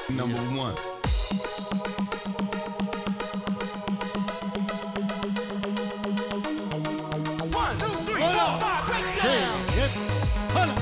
Number one. One, two, three, four, five, break down.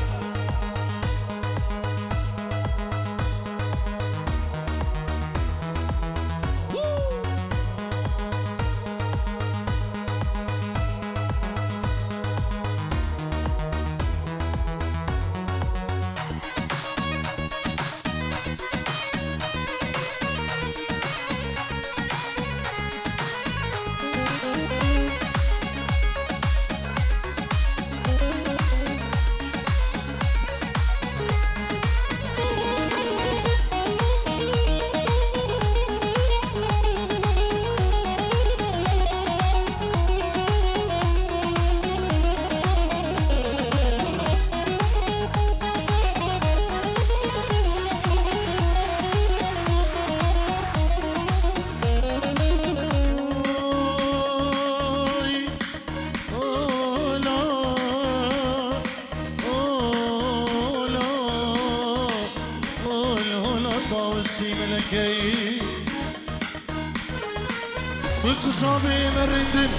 بقصابي مرندن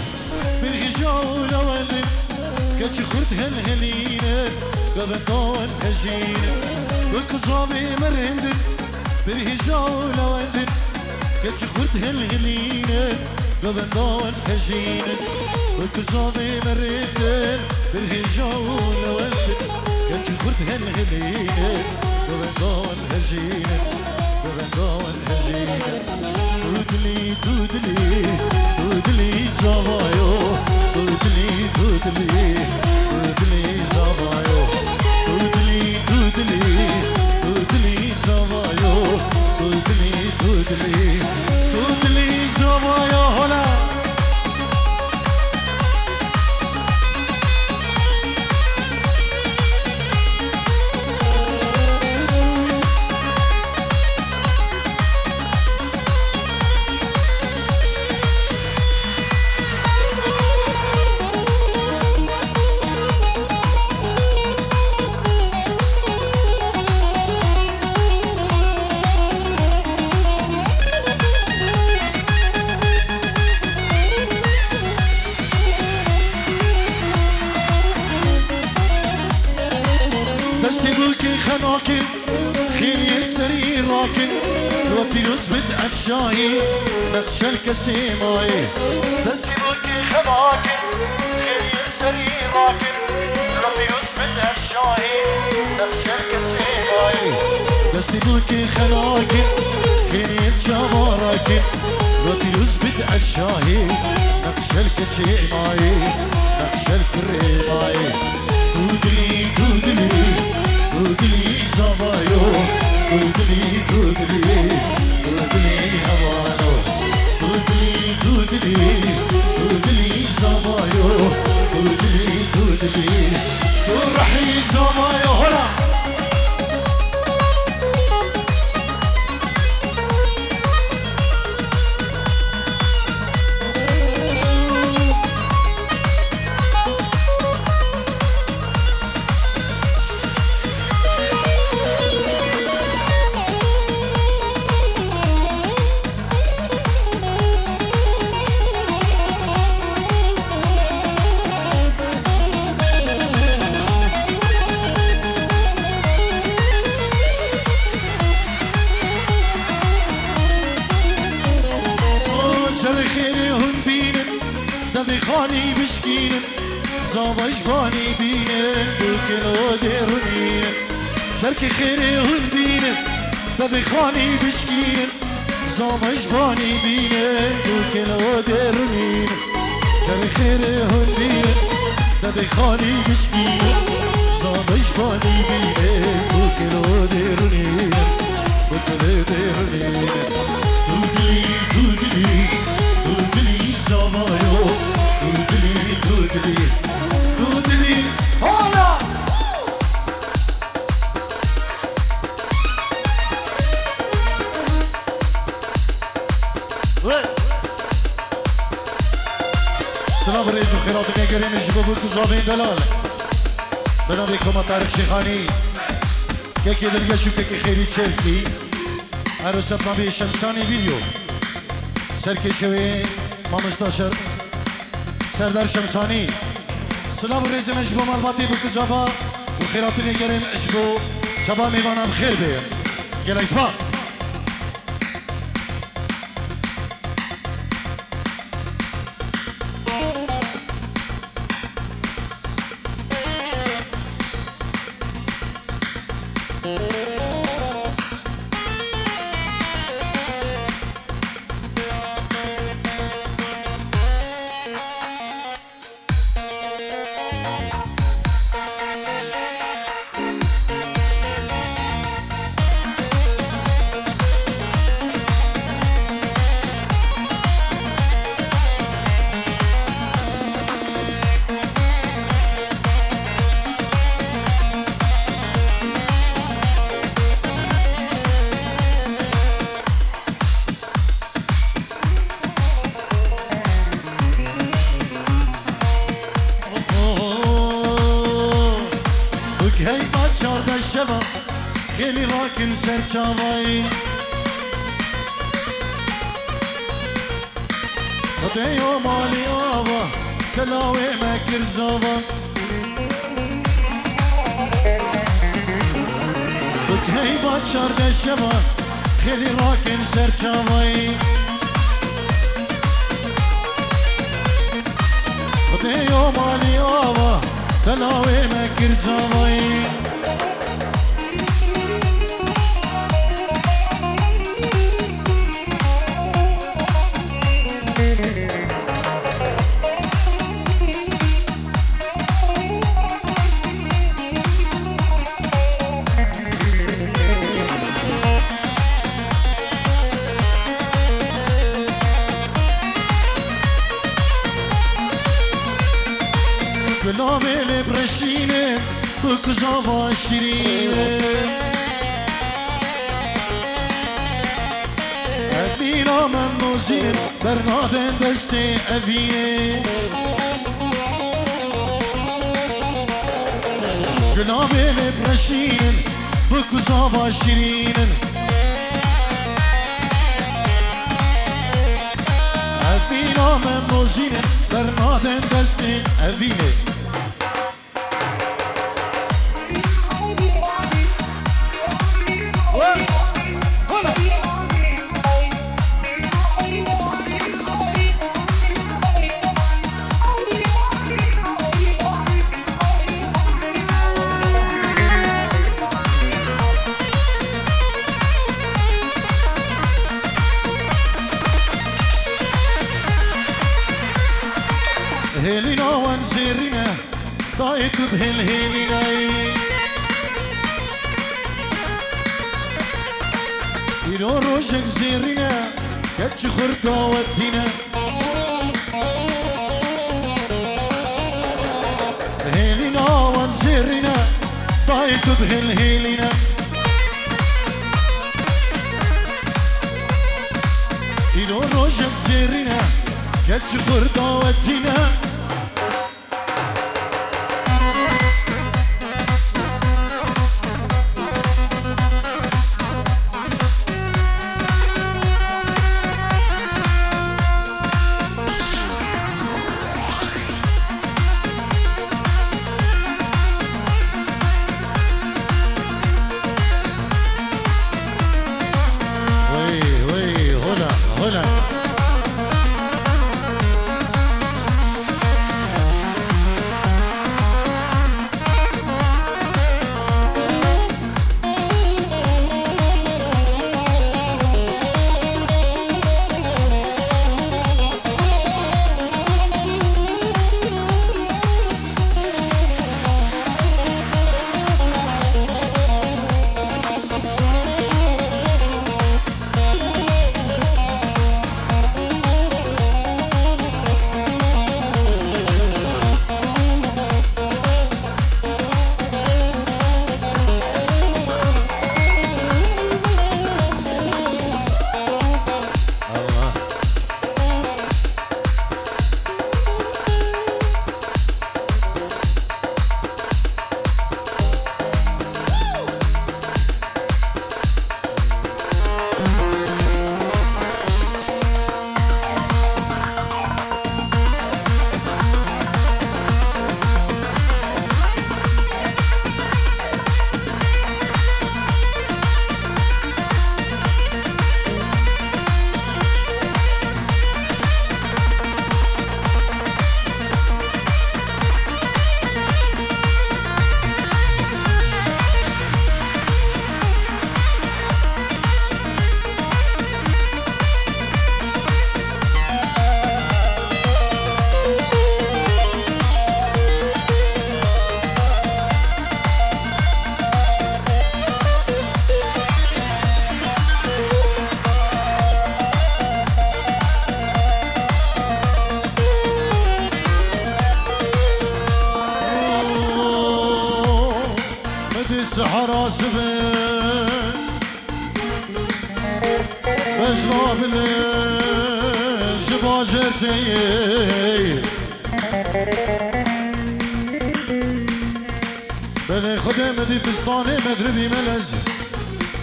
بالغجاولة ولن كتش خرد هالهلينة قبطان هجينة بقصابي مرندن بالغجاولة ولن كتش خرد هالهلينة قبطان هجينة بقصابي مرندن بالغجاولة ولن كتش خرد هالهلينة قبطان هجينة قبطان هجينة دودلي دودلي دودلي زوايو دودلي دودلي دودلي زوايو دودلي دودلي دودلي زوايو دودلي دودلي دودلي زوايو هلا خناكن خير سري راكن وبيروس بدأت شاهي نقش الكسيماي دستي بوكي خناكن خير سري راكن وبيروس بدأت شاهي نقش الكسيماي دستي بوكي خناكن خير شواراكن وبيروس بدأت شاهي نقش الكسيماي نقش الكريماي دودلي دودلي دودلي زوايو دودلي دودلي دودلي هوانو دودلي دودلي دودلي زوايو دودلي دودلي روحي زوايو هلا خاني بشكينن زابا جباني بينن بكلو ديرنين شركي خيري هون بينن دبي خاني بشكينن زابا جباني بينن بكلو ديرنين شركي خيري هون بينن دبي خاني بشكينن زابا جباني بينن بكلو ديرنين بكلو ديرنين دودلي دودلي دودلي زوايو دودلي دودلي دودلي هولا سلام رئيس الخيرات النيجرين الشباب والكوزابين دلال بنابي كما طارق شيخاني كيكي درجة شو كيكي خيري تشاركي عروسة نبي شمساني فيديو سركشوي مامستاشر سردار شمساني سلام الرئيس مجبو مالباتي بكزافا وخيراتني قرن اشبو شباب ميوانا بخير بيه قل اكسباس خیلی راکن سر چاوایی خدای و مالی آوا کلاوی مکر زاوا بکی با 14 شبا خیلی راکن سر چاوایی خدای و مالی آوا کلاوی مکر زاوایی بلابل برشینه بکزاوا شیرینه ادینا من موزینه برنادن دست اوینه بلابل برشینه بکزاوا شیرینه ادینا من موزینه برنادن دست اوینه هيلينا وانزيرينا ضايت بهالهيلينا إلو روجك زيرينا كتش خرطة ودينا هيلينا وانزيرينا ضايت بهالهيلينا إلو روجك زيرينا كتش خرطة ودينا قابل جباجرتي بله خودم دی فستان مدربی ملز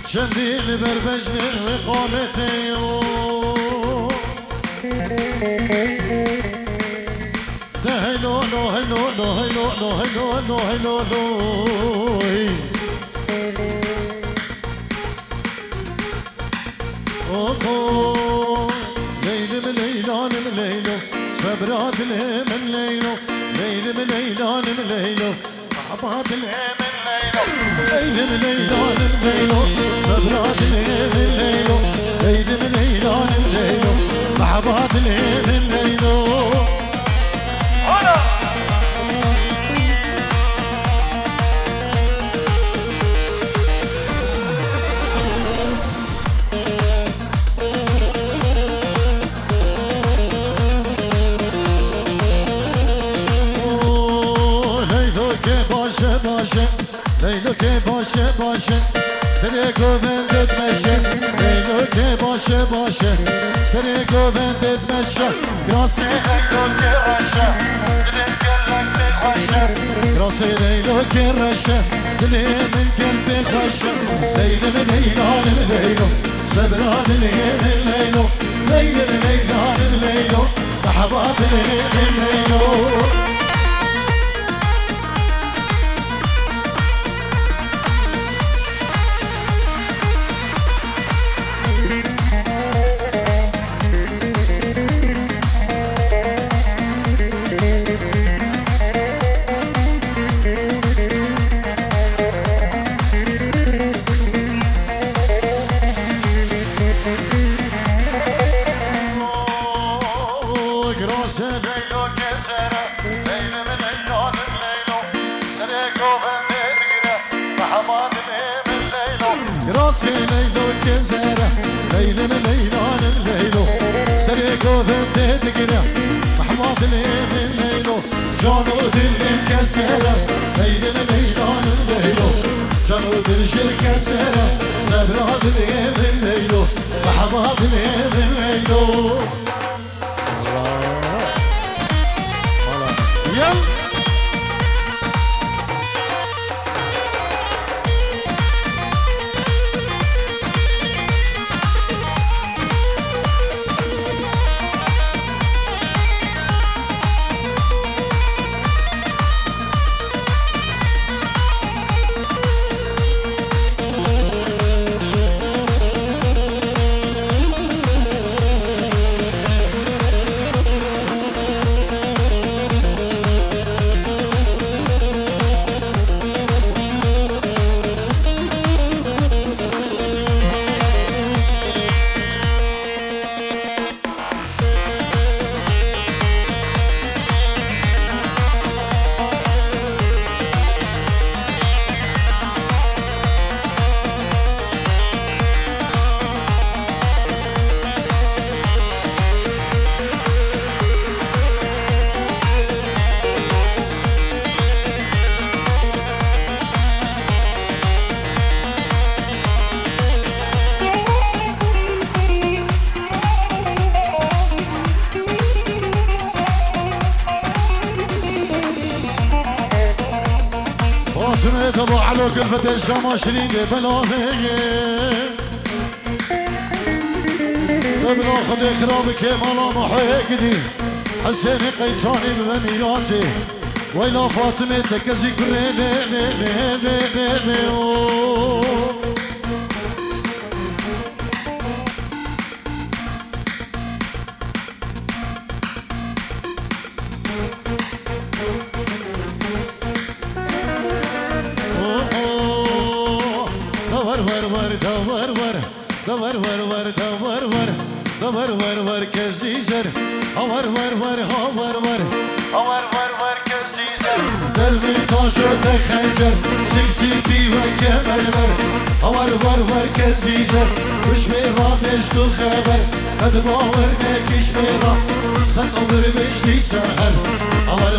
چندی لبر بجن وقامتی ده هلو لو هلو لو هلو لو هلو لو هلو لو ليل من ليلان من ليلو صبرات من ليلو ليل من ليلان من ليلو صعبات من ليلو ليل من ليلان من ليلو صبرات من ليلو ليل من ليلان من ليلو صعبات من ليلو Leylo ke başı başı seni güvend etmeşe Leylo ke başı başı seni güvend etmeşe Grası leylo ke raşa dilim gelmekte hoşa Grası leylo ke raşa dilimin geldi hoşa Leylo mi leylo mi leylo sabra dilimin leylo Leylo mi leylo mi leylo mahaba dilimin leylo جانو دل کسره لیل لیلان لیلو جانو دل کسره صبرات لیلو محبات لیلو يلا ابو علو كلفة الشام شريد بلافيه ابن اخذ اكرامك مالا محيقدي حسيني قيتاني بميراتي ويلا فاطمة تكزي كريني دور كزيزر هور كزيزر دربي تاجر دخنجر سكسيتي وكمرمر هور كزيزر مش ميرا مجدو خبر قد باور نكش ميرا سنقبر مجدي سهر هور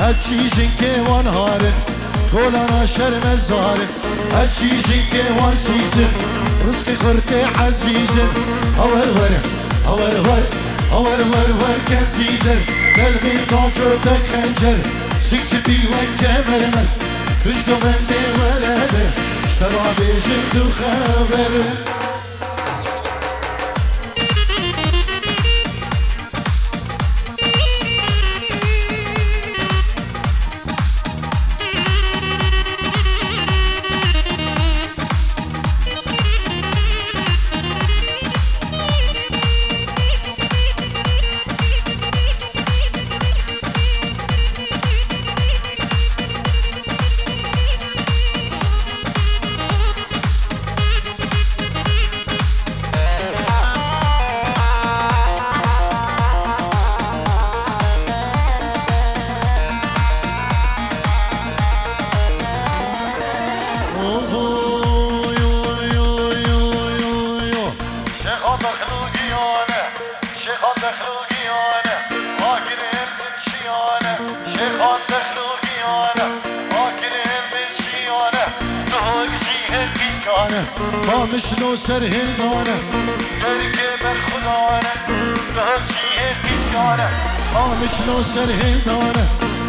هتشيشن كيوان هارن كولانا شرم الزارن هتشيشن كيوان سيسن رزقي خرتي عزيزن اور ور اور ور اور ور ور كزيزن قلبي طاجر تخنجر سكستي وكمرمر تشكو بنتي ولد اشترى بجد وخبر مشلو سر هندانه درک بر خدانه بهرچیه پیسکانه مشلو سر هندانه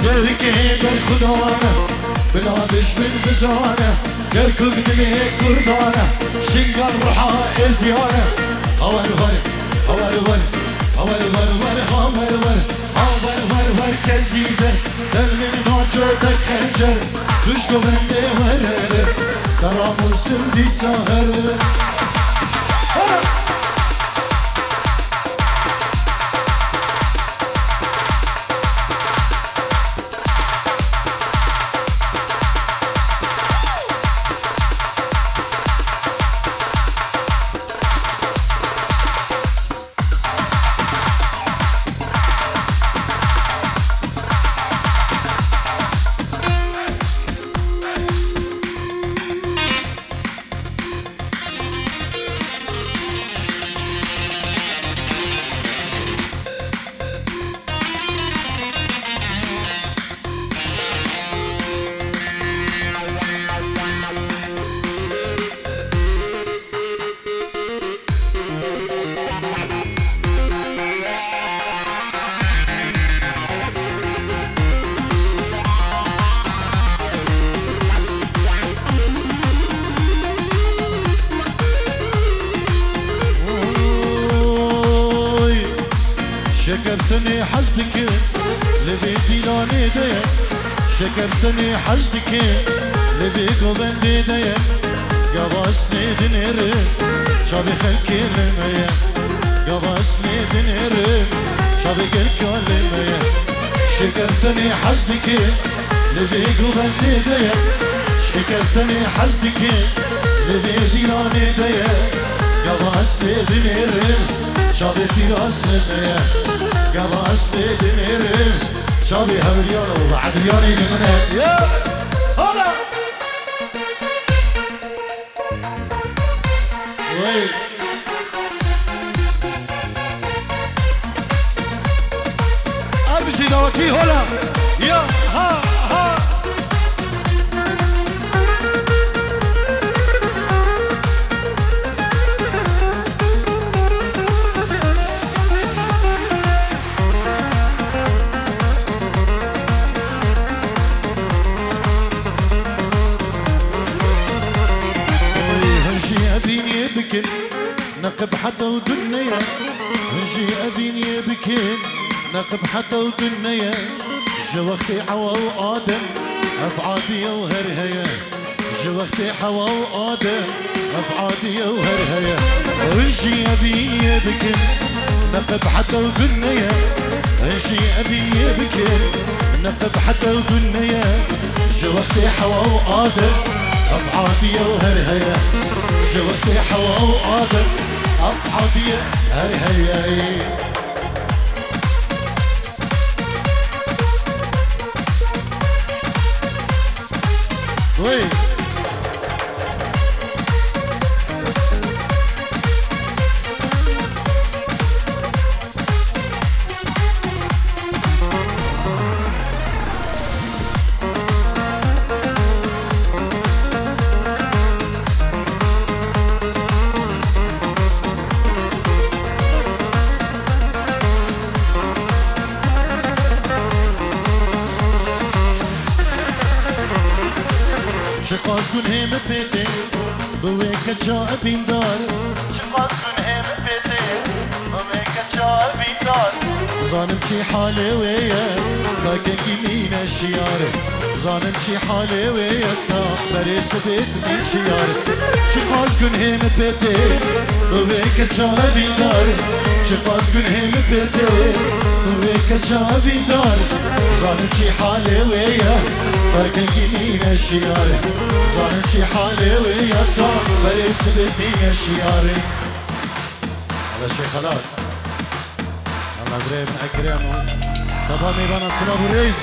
درک بر خدانه بلادش من بزانه درکوک دلی کردانه شنگل روحا ازدیانه هور ور هور ور هور ور ور هور ور هور ور ور کزیزه دل من ناچر دخنجر دشکو بنده ورده Karamursun di sahar شكرتني حسدك لبيتي لوني ديا شكرتني حسدك لبيك وبندي ديا قبسني دنير شابي خلكي لميا قبسني دنير شابي قلكي لميا شكرتني حسدك لبيك وبندي ديا شكرتني حسدك لبيتي لوني ديا قبسني دنير شابي في راسنا قبضت دمير شابي هبريان وبعد رياني منه يا هلا وي اربسي دوتي هلا يا ها ها نقب حتى ودنيا نجي أذيني بكين نقب حتى ودنيا جوختي حوا وآدم أفعادي وهرهيا جوختي حوا وآدم أفعادي وهرهيا نجي أذيني بكين نقب حتى ودنيا نجي أذيني بكين نقب حتى ودنيا جوختي حوا وآدم أفعادي وهرهيا جوختي حوا وآدم أفعادي هرهيا وي كن هم بيتي بويك جابين دار شقاس كن هم بيتي بويك جابين دار ظالم شي حالي ويا لكن يمين الشيار ظالم شي حالي ويا بريس بيت من شيار شقاس كن هم بيتي بويك جابين دار شقاس كن هم بيتي بويك جابين دار ظالم شي حالي ويا لكن يمين الشيار ظالم شي حالي ويا بريس بيت من الشيار هذا شي خلاص الله قريب من أكرمه طبعا يبقى نصر أبو الرئيس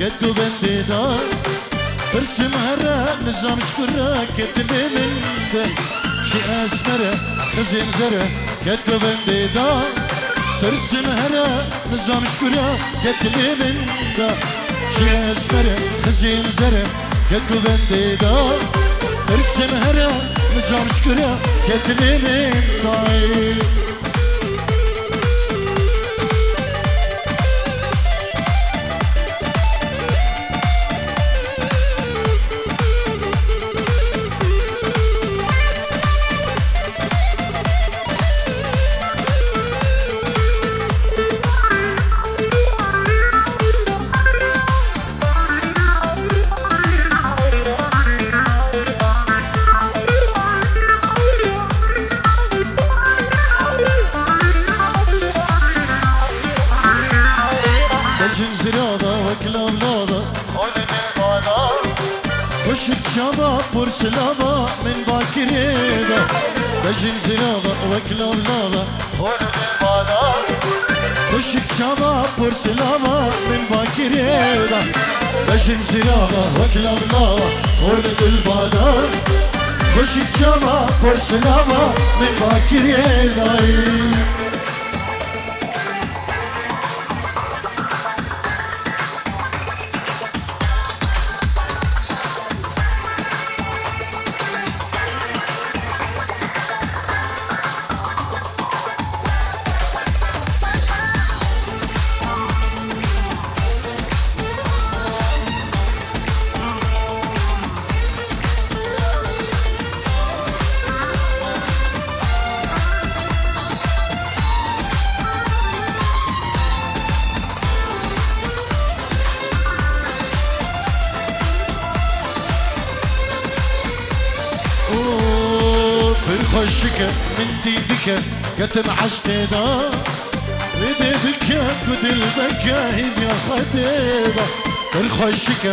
كدو بندي دار برسم هرا نظام شكرا كتلي من دل شي اسمرة خزين زرة كدو بندي دار برسم هرا نظام شكرا كتلي من دل شي اسمرة خزين زرة كدو بندي دار برسم هرا نظام شكرا كتلي من دل شباب برسلابا من باكريدا بجن زرابا وكلاب لابا خولد البادا خشك شباب برسلابا من باكريدا بجن زرابا وكلاب لابا خولد البادا خشك شباب برسلابا من باكريدا برخوشك من ديدك كتم عشق دا بديدك قد البكاهي يا خديبة برخوشك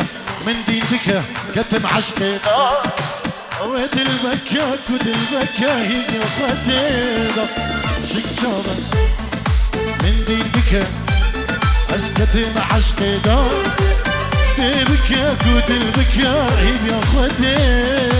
من ديدك كتم عشق دا ود البكا قد البكاهي يا خديبة شكشابة من ديدك اسكتم عشق دا ديدك قد البكاهي يا خديبة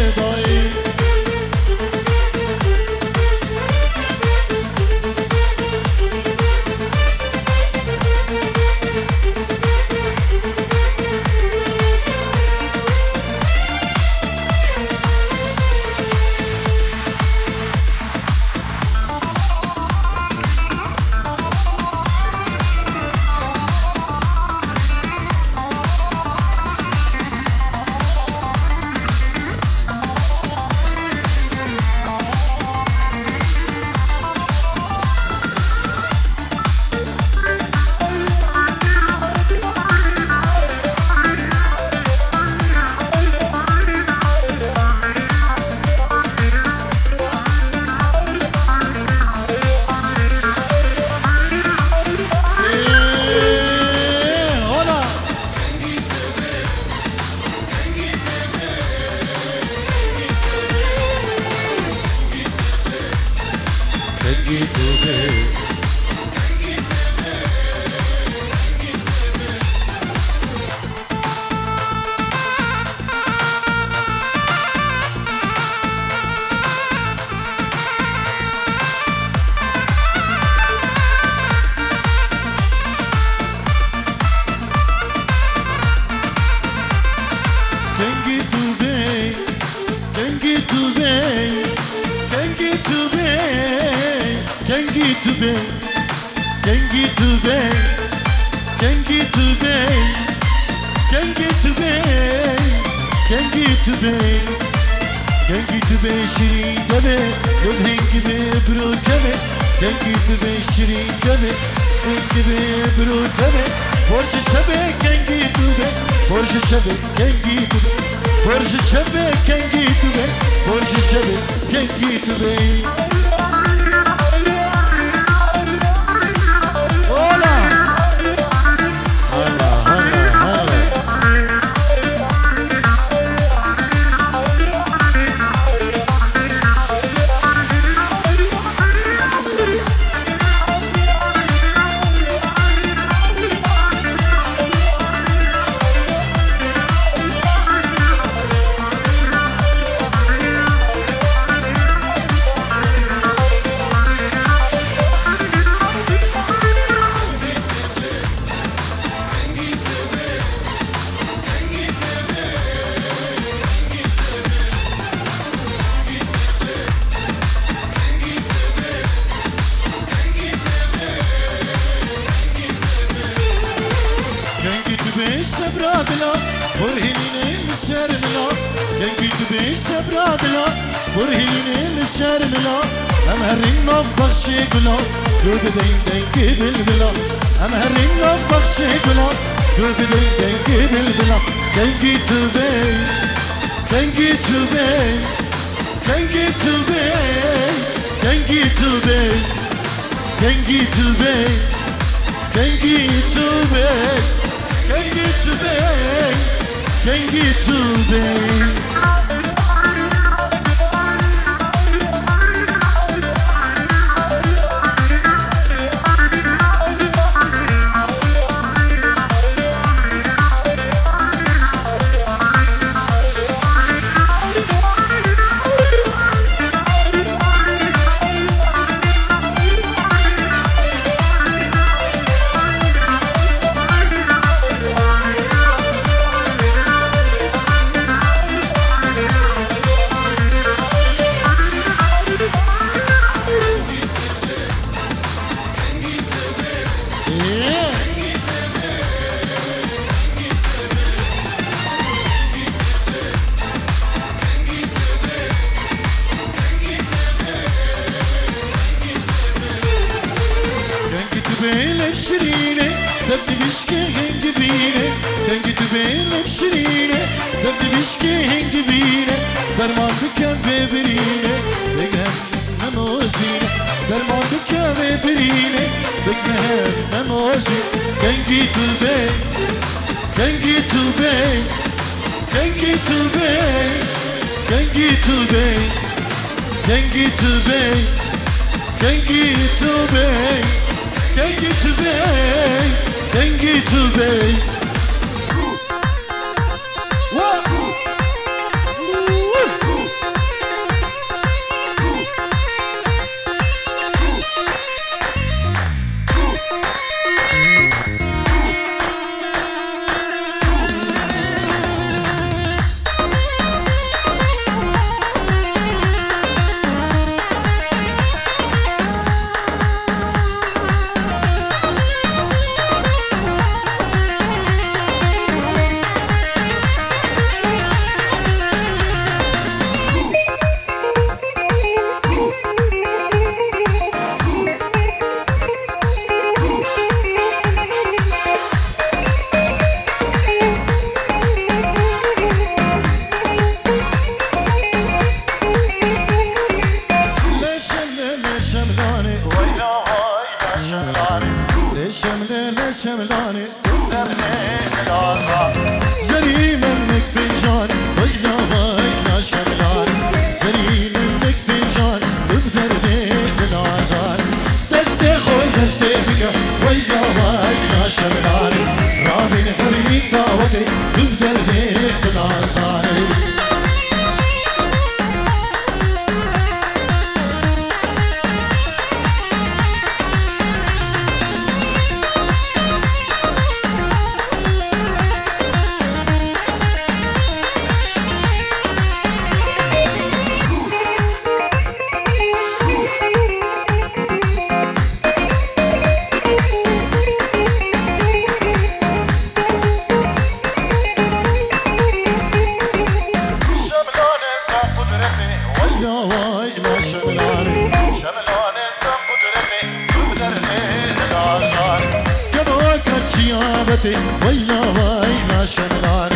عبتي ويلا ويلا شملان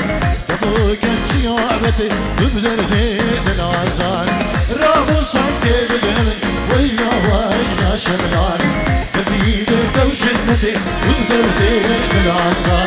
كفو كنشي عبتي تبدردي بالعزان رابو صنكي باليمن ويلا ويلا شملان كفيد وجنتي تبدردي بالعزان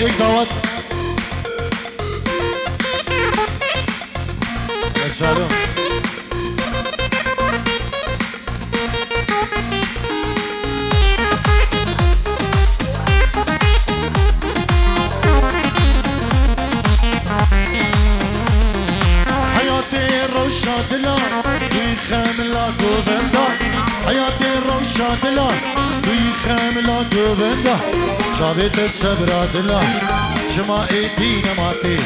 एक दावत شابت الصبر دلا شما ايدي نماتي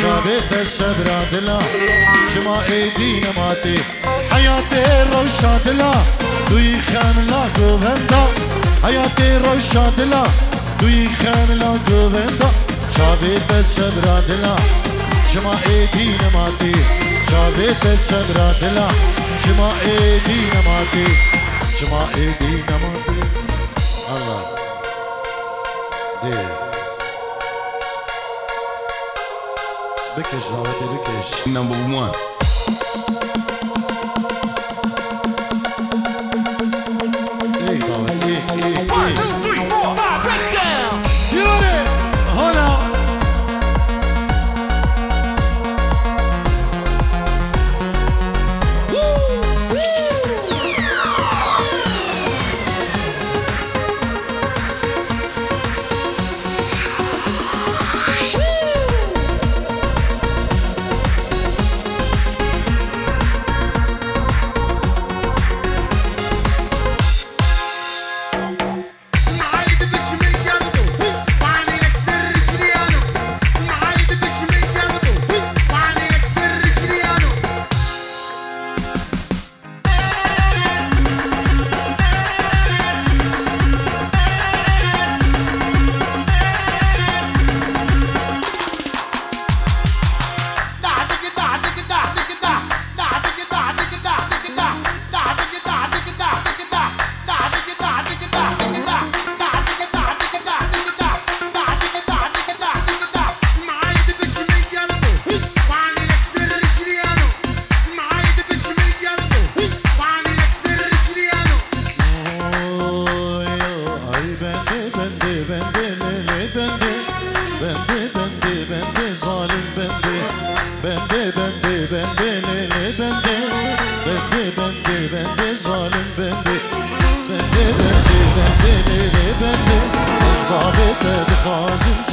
شابت الصبر دلا شما ايدي نماتي حياتي روشا دلا دوي خاملا گووندا حياتي روشا دلا دوي خاملا گووندا شابت الصبر دلا شما ايدي نماتي شابت الصبر دلا شما ايدي نماتي شما ايدي نماتي الله بکش دعوتی بکش Number one. ای دعوت ای ای 1, 2, 3, 4, 5, break down. یاره حالا Bende, bende, bende, bende, bende, bende,